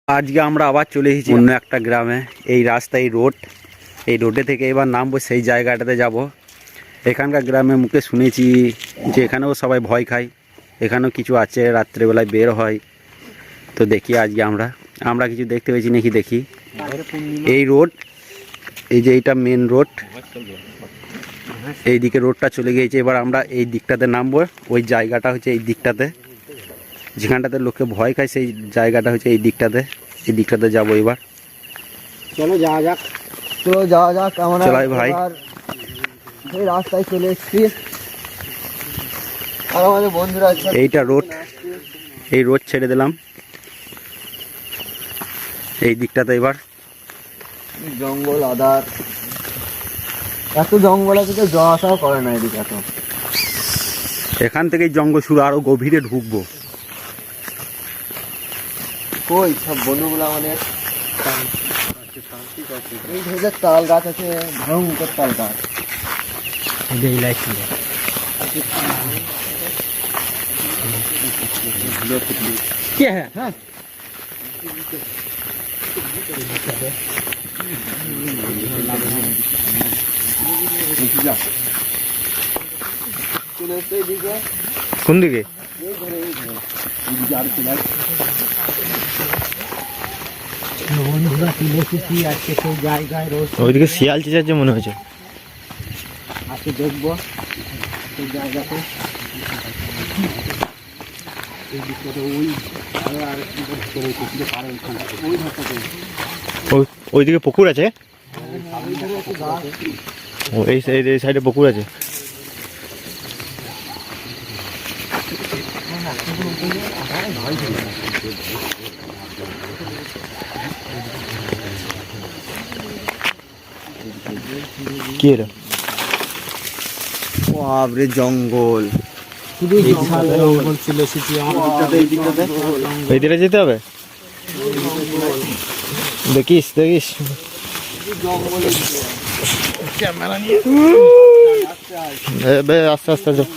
আজকে আমরা আবার চলে এসেছি অন্য একটা গ্রামে। এই রাস্তা, এই রোডে থেকে এবার নামবো, সেই জায়গাটাতে যাব। এখানকার গ্রামের মুখে শুনেছি যে এখানেও সবাই ভয় খায়, এখানেও কিছু আছে, রাত্রেবেলায় বের হয়। তো দেখি আজকে আমরা কিছু দেখতে পেয়েছি নাকি দেখি। এই রোড, এই যে এইটা মেন রোড, এই দিকে রোডটা চলে গিয়েছে। এবার আমরা এই দিকটাতে নামবো। ওই জায়গাটা হচ্ছে এই দিকটাতে, যেখানটাতে লোকে ভয় খায় সেই জায়গাটা হচ্ছে এই দিকটাতে যাবো এবার। চলো যাওয়া যাক আমরা চলাই ভাই। এই রাস্তায় চলে এসেছি আর আমাদের বন্ধুরা এইটা রোড, এই রোড ছেড়ে দিলাম এই দিকটাতে। এবার জঙ্গল আদার, এত জঙ্গল আছে, যাওয়া আসাও করে না এদিকে। এত এখান থেকেই জঙ্গল শুরু, আরো গভীরে ঢুকবো। কই সব বন্ধুগুলো আমাদের এই ধরে তাল গাছ আছে, ভয়ঙ্কর তাল গাছ। হ্যাঁ কোন দিকে? ওইদিকে শিয়াল চেঁচাচ্ছে মনে হচ্ছে। আজকে দেখবো সেই জায়গাতে। ওইদিকে পুকুর আছে, এই সাইডে পুকুর আছে। কি এরা? বাপরে জঙ্গল, এই দিকে যেতে হবে। দেখিস ক্যামেরা নিয়ে আস্তে আস্তে যাও।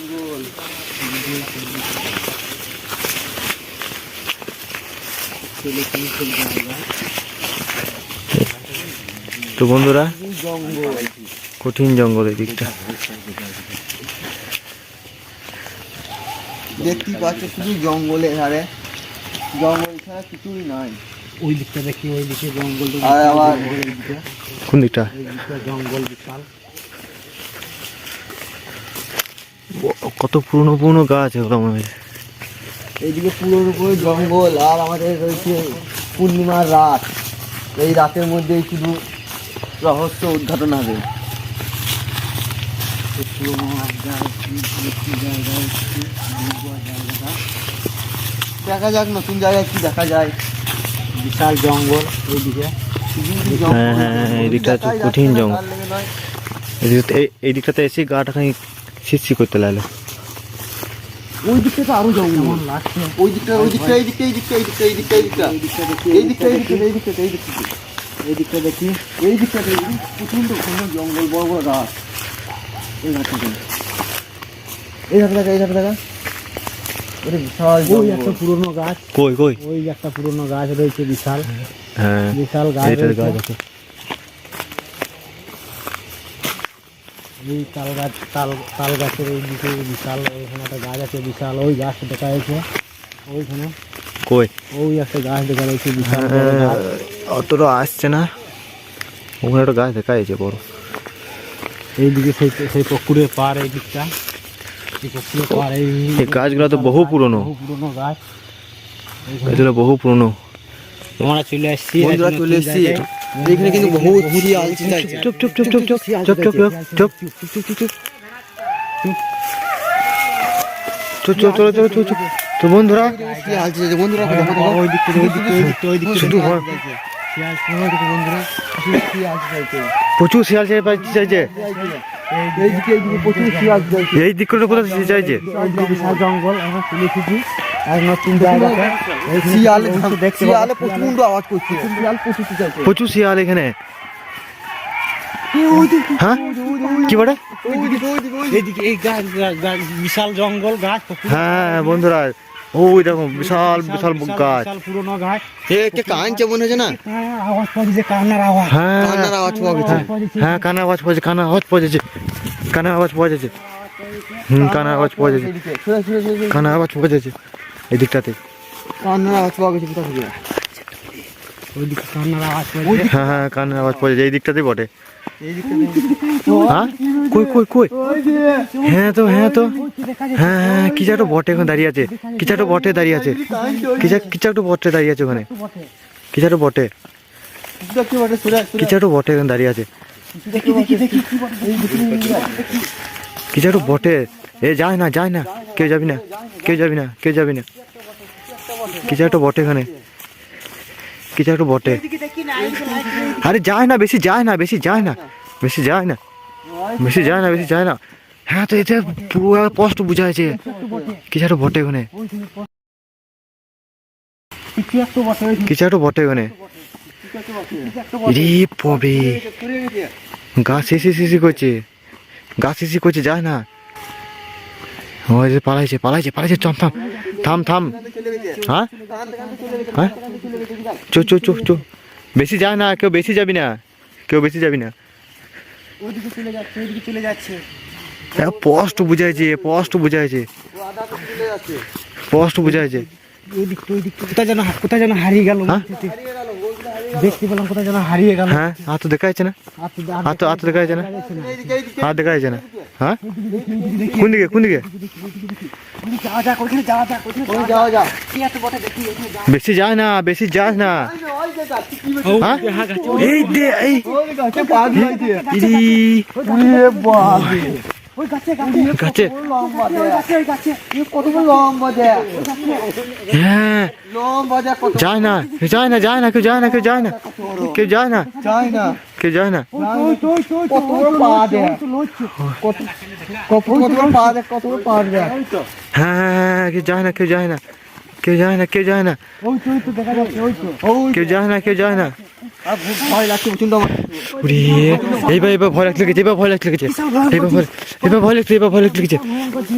তো বন্ধুরা, কঠিন জঙ্গল এই দিকটা। দেখতেই পাচ্ছ শুধু জঙ্গলের ধারে, জঙ্গল ছাড়া কিছুই নাই। ওই দিকটা দেখি, ওই দিকে জঙ্গল। আর আবার কোন দিকটা? জঙ্গল বিশাল, কত পুরনো গাছ এগুলো মনে হয়। এইদিকে পুরো জঙ্গল। আর আমাদের রয়েছে পূর্ণিমার রাত, এই রাতের মধ্যেই শুধু রহস্য উদ্ঘাটন হবে। দেখা যাক নতুন জায়গায় কি দেখা যায়। বিশাল জঙ্গল এইদিকে। হ্যাঁ, এই দিকটা কঠিন জঙ্গল। এই দিকটাতে এসে গাটা খানি ছিটছি করতে লাগলো। ওই দিকটা তো আরো জঙ্গল লাগছে। ওই দিকটা দেখি, এই দিকটা প্রচন্ড ঘন জঙ্গল, বড় বড় গাছ। এই ঘাটটা দেখা ওরে বিশাল ওই একটা পুরনো গাছ, কই ওই একটা পুরনো গাছ রয়েছে বিশাল। হ্যাঁ, বিশাল গাছ আছে। এই তাল গাছের এই দিকে বিশাল, ওইখানে একটা গাছ আছে বিশাল। ওই গাছ দেখা যাচ্ছে ওইখানে। কই? ওই একটা গাছ দেখা যাচ্ছে বিশাল। অতটা আসছে না, ওখানে একটা গাছ দেখা যাচ্ছে বড়। এইদিকে সেই পুকুরের পার, এই দিকটা এই পুকুরের পার। এই গাছগুলো তো বহু পুরনো গাছ, এগুলো বহু পুরনো। আমরা চলে আসছি, বন্ধুরা চলে এসেছি। এখানে কিন্তু বহু শিয়াল চিল্লাচ্ছে। চুপ। তো বন্ধুরা, শিয়াল চিল্লাচ্ছে বন্ধুরা। ওই দিকটা শুধু বন্ধুরা শিয়াল চিল্লাচ্ছে। প্রচুর শিয়াল চাইছে। এইদিকে প্রচুর শিয়াল চিল্লাচ্ছে। এই দিক করে কোথায় চাইছে? বিশাল জঙ্গল আমরা চলে এসেছি এক নতুন জায়গাতে। শিয়ালে প্রচন্ড আওয়াজ করছে, শিয়াল প্রচুর চিল্লাচ্ছে। প্রচুর শিয়াল এখানে। হ্যাঁ, কি বলে? এইদিকে এই গাছ, বিশাল জঙ্গল গাছ। হ্যাঁ বন্ধুরা, ওই দেখো বিশাল বিশাল গাছ। বিশাল পুরনো গাছ। একটা কাঁদছে মনে হচ্ছে না? আওয়াজ পাচ্ছে, কান্নার আওয়াজ। হ্যাঁ কান্নার আওয়াজ পাওয়া গেছে। হ্যাঁ কানের আওয়াজ পাওয়া যাচ্ছে, কানের আওয়াজ পাওয়া যাচ্ছে, কানের আওয়াজ পাওয়া যাচ্ছে। কানের আওয়াজ পাওয়া যাচ্ছে, এদিকে সরে সরে সরে সরে। কানের আওয়াজ পাওয়া যাচ্ছে এই দিকটাতে। কান্নার আওয়াজ পাওয়া গেছে কোথা থেকে? ওইদিকে কান্নার আওয়াজ পাচ্ছে। হ্যাঁ হ্যাঁ কানের আওয়াজ পাওয়া যাচ্ছে এই দিকটাতেই বটে। এই দিকটা থেকে। হ্যাঁ কই কই কই? হ্যাঁ তো হ্যাঁ তো হ্যাঁ হ্যাঁ কিছু একটা বটে এখন দাঁড়িয়ে আছে, কিছু একটা বটে দাঁড়িয়ে আছে, কিছু একটা বটে দাঁড়িয়ে আছে ওখানে, কিছু একটা বটে, দেখতে পারে সরে সরে। কিছু একটা বটে এখানে দাঁড়িয়ে আছে, দেখি দেখি দেখি কি বলে? এই দিকে কিছু একটা বটে। এ যায় না যায় না, কেউ যাবি না, কেউ যাবি না, কেউ যাবি না, কিছু একটা বটে এখানে, কিছু একটা বটে। আরে যায় না, বেশি যায় না, বেশি যায় না, বেশি যায় না, বেশি যায় না, বেশি যায় না। হ্যাঁ তো এটা পুরো স্পষ্ট বোঝা যাচ্ছে কিছু একটা বটে ওখানে, কিছু একটা বটে, ওই কিছু একটা বটে ওখানে। রে পবে গা শিশি শিশি করছে, গা শিশি করছে, যায় না। ওই যে পালাইছে পালাইছে পালাইছে, চম থাম থাম থাম। হ্যাঁ হ্যাঁ চো চো চো চো, বেশি যায় না, কেউ বেশি যাবি না, কেউ বেশি যাবি না। ওইদিকে চলে যাচ্ছে, ওইদিকে চলে যাচ্ছে। স্পষ্ট বুঝাইছে, স্পষ্ট বুঝাইছে, স্পষ্ট বুঝাইছে। ওইদিকটা কোথায় যেন হারিয়ে গেল। হ্যাঁ? দেখতে পেলাম কোথায় যেন হারিয়ে গেল। হ্যাঁ আর তো দেখা যাচ্ছে না, আর তো দেখা যাচ্ছে না, আর দেখা যাচ্ছে না। হ্যাঁ কোন দিকে কোন দিকে? যাওয়া যাক, ওইখানে যাওয়া যাক, ওইখানে যাওয়া যা। কি এত বটে দেখি, ওইখানে যাওয়া। বেশি যায় না, বেশি যাস না। হ্যাঁ এই দে এই ওই গাছে পা দিয়েছে। ইরি ওরে বাবা। ওই গাছে গাছে গাছে। লম্বা দে। ওই গাছে, ওই গাছে। কত বড় লম্বা দে। হ্যাঁ লম্বা দে কত। যায় না, যায় না, যায় না, কেউ যায় না, কেউ যায় না, কেউ যায় না, চাই না। কেউ যায় না। কত বড় পা দে। কত কত বড় পা দে, কত বড় পা দে। হ্যাঁ হ্যাঁ হ্যাঁ কেউ যায় না, কেউ যায় না, কেউ যায় না, কেউ যায় না, ওই তো দেখা যাচ্ছে, ওই তো। ওই কেউ যায় না, কেউ যায় না। আর ভয় লাগছে প্রচন্ড আমার। উরে এইবার এবার ভয় লাগতে লেগেছে, এবার ভয় লাগতে লেগেছে, এবার ভয় লাগছে, এবার ভয় লাগতে লেগেছে।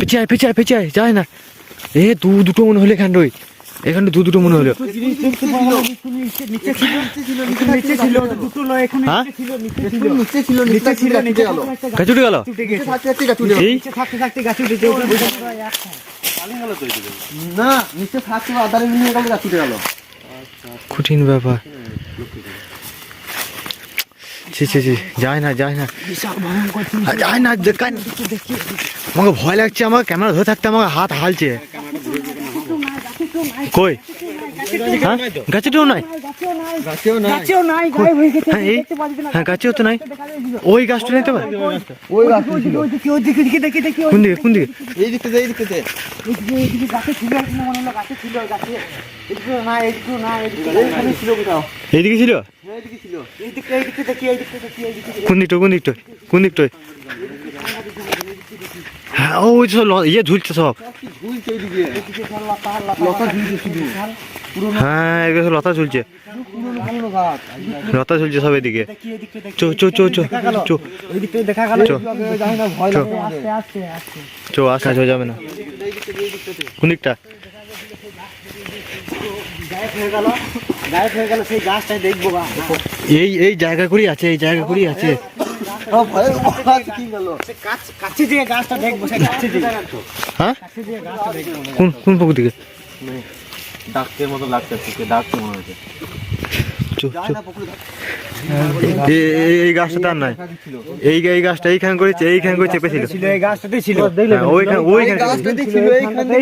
পেঁচায় পেঁচায় পেঁচায় যায় না। এ দুটো মনে হলো এখানটাই, এখানে দুটো মনে হলো। নিচে ছিল, দুটো নয়, এখানে হ্যাঁ নিচে ছিল, নিচে ছিল নিচে ছিল নিচে গেল। গাছ উঠে গেল। থাকতে থাকতে গাছ উঠে গেল। এই নিচে থাকতে থাকতে গাছ উঠেছে। না নিচে থাকতে আধারে নিয়ে গেল গাছ উঠে গেল। কঠিন ব্যাপার। ছি ছি ছি, যায় না যায় না, যায় না, দেখায় না। আমাকে ভয় লাগছে, আমার ক্যামেরা ধরে থাকতে আমার হাত হালছে। কই? হ্যাঁ গাছেও নাই, গাছেও না। গাছেও নাই, গায়েব হয়ে গেছে। হ্যাঁ এই দেখতে পাচ্ছি না। হ্যাঁ গাছেও তো নাই, ওই গাছটা নিতে পারে। ওই গাছ ছিল। ওইদিকে দেখি, কোন দিকে কোন দিকে? এই দিকতে এই দিকতে। এইদিকে গাছে ছিল, এখানে মনে হলো গাছে ছিল, গাছে। এদিকে না, এদিকে না, এদিকে এইখানে ছিল কোথাও। এইদিকে ছিল? এইদিকে ছিল। এইদিকে দেখি, এইদিকে দেখি, এইদিকে দেখি। কোন দিকটা কোন দিকটা কোন দিকটা? হ্যাঁ ওই সব ইয়ে ঝুলছে সব। কি ঝুলছে এইদিকে। এইদিকে সব লতা, লতা ঝুলছে শুধু। হ্যাঁ এগুলো সব লতা ঝুলছে, পুরনো গাছ। লতা ঝুলছে সব এদিকে। দেখি, এইদিকে দেখি। চো চো চো চো চো ওইদিকে দেখা গেল। চো জানি না ভয় লাগে আমাদের। আস্তে আস্তে আস্তে। চো আসা চো যাবে না। কোন দিকটা? গায়েব হয়ে গেল, সেই গাছটাই দেখবো। এই জায়গা করেই আছে, এই জায়গা করেই আছে। ভয়ের গাছ কি গেল। কাছে দিয়ে গাছটা দেখবো, সেই কাছে দিয়ে। হ্যাঁ কাছে দিয়ে গাছটা দেখবো। কোন কোন পুকুর দিকে? ডাক্তের মতো লাগছে, তোকে ডাকতে মনে হচ্ছে। চো চো এই গাছটা তার নাই, এই গাছটা এইখান করে চেপেছিল। এই গাছটাতেই ছিল। হ্যাঁ, ওইখানে গাছটাতে ছিল এইখানে।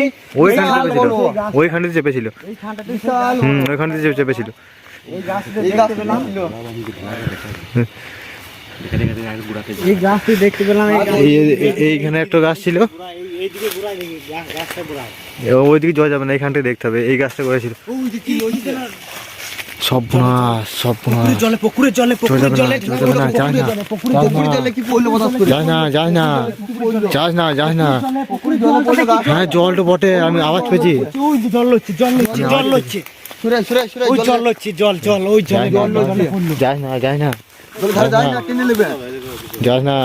ওইখানে চেপেছিল। বিশাল। ওইখানে চেপেছিল। এই গাছটা এই গাছটা ছিল। এই গাছটি দেখতে পেলাম। এইখানে একটা গাছ ছিল, এইদিকে ঘুরাই দেখি, গাছটা ঘুরাই। ওইদিকে যাওয়া যাবে না, এইখানটায় দেখতে হবে। এই গাছটা করেছিল। সর্বনাশ সর্বনাশ। জলে, পুকুরের জলে, পুকুরের জলে। পুকুরে জলে কি পড়লো হঠাৎ করে? যায় না যায় না যাস না যাস না। পুকুরে জলে পড়লো গাছ। হ্যাঁ জলটা বটে, আমি আওয়াজ পেয়েছি। ওই যে জল হচ্ছে, জল হচ্ছে, জল হচ্ছে। সরে সরে সরে ওই জল হচ্ছে, জল, জল, ওই জল, যায় না, জল যায় না, যায় না যায় না ধারে যায় না, টেনে নেবে। যাস না।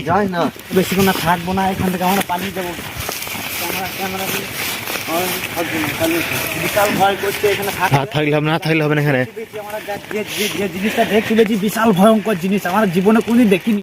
যায় না। বেশিক্ষণ না থাকবো না, এখান থেকে আমরা পালিয়ে যাবো। ক্যামেরা দিয়ে বিশাল ভয় করছে এখানে আর থাকলে হবে না, থাকলে হবে না এখানে। আমরা যে জিনিসটা দেখতে পেয়েছি বিশাল ভয়ঙ্কর জিনিস, আমার জীবনে কোনদিন দেখিনি।